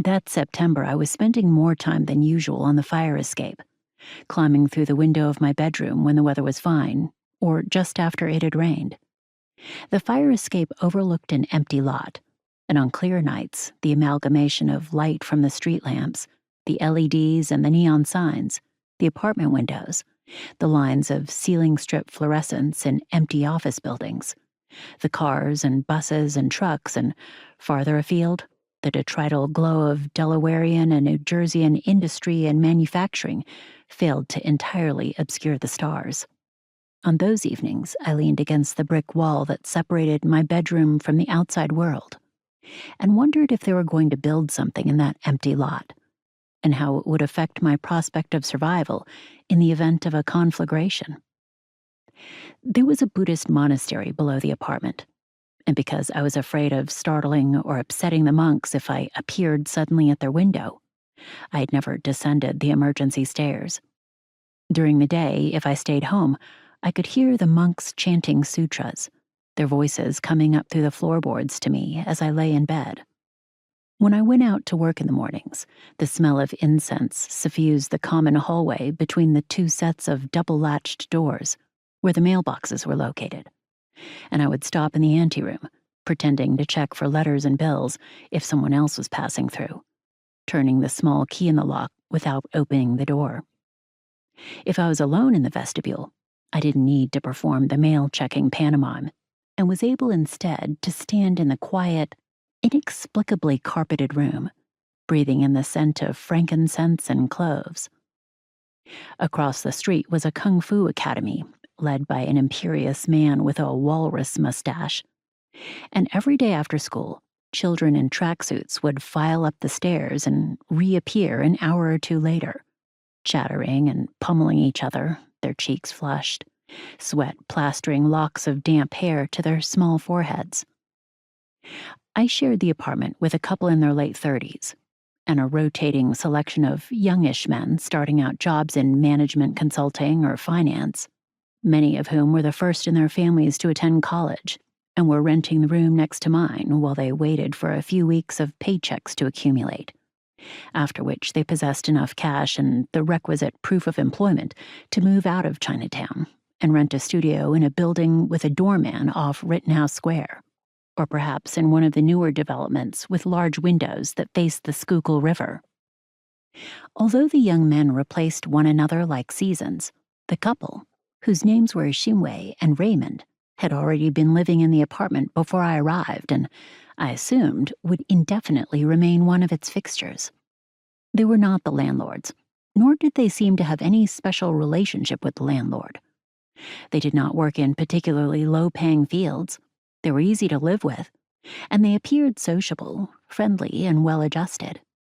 That September, I was spending more time than usual on the fire escape, climbing through the window of my bedroom when the weather was fine, or just after it had rained. The fire escape overlooked an empty lot, and on clear nights, the amalgamation of light from the street lamps, the LEDs and the neon signs, the apartment windows, the lines of ceiling strip fluorescents in empty office buildings, the cars and buses and trucks, and farther afield, the detrital glow of Delawarean and New Jerseyan industry and manufacturing failed to entirely obscure the stars. On those evenings, I leaned against the brick wall that separated my bedroom from the outside world and wondered if they were going to build something in that empty lot and how it would affect my prospect of survival in the event of a conflagration. There was a Buddhist monastery below the apartment, and because I was afraid of startling or upsetting the monks if I appeared suddenly at their window, I had never descended the emergency stairs. During the day, if I stayed home, I could hear the monks chanting sutras, their voices coming up through the floorboards to me as I lay in bed. When I went out to work in the mornings, the smell of incense suffused the common hallway between the two sets of double-latched doors where the mailboxes were located, and I would stop in the anteroom, pretending to check for letters and bills if someone else was passing through, turning the small key in the lock without opening the door. If I was alone in the vestibule, I didn't need to perform the mail-checking pantomime and was able instead to stand in the quiet, inexplicably carpeted room, breathing in the scent of frankincense and cloves. Across the street was a kung fu academy led by an imperious man with a walrus mustache, and every day after school, children in tracksuits would file up the stairs and reappear an hour or two later, chattering and pummeling each other, their cheeks flushed, sweat plastering locks of damp hair to their small foreheads. I shared the apartment with a couple in their late 30s, and a rotating selection of youngish men starting out jobs in management consulting or finance, many of whom were the first in their families to attend college and were renting the room next to mine while they waited for a few weeks of paychecks to accumulate, after which they possessed enough cash and the requisite proof of employment to move out of Chinatown and rent a studio in a building with a doorman off Rittenhouse Square, or perhaps in one of the newer developments with large windows that faced the Schuylkill River. Although the young men replaced one another like seasons, the couple, whose names were Xinwei and Raymond, had already been living in the apartment before I arrived and, I assumed, would indefinitely remain one of its fixtures. They were not the landlords, nor did they seem to have any special relationship with the landlord. They did not work in particularly low-paying fields. They were easy to live with, and they appeared sociable, friendly, and well-adjusted.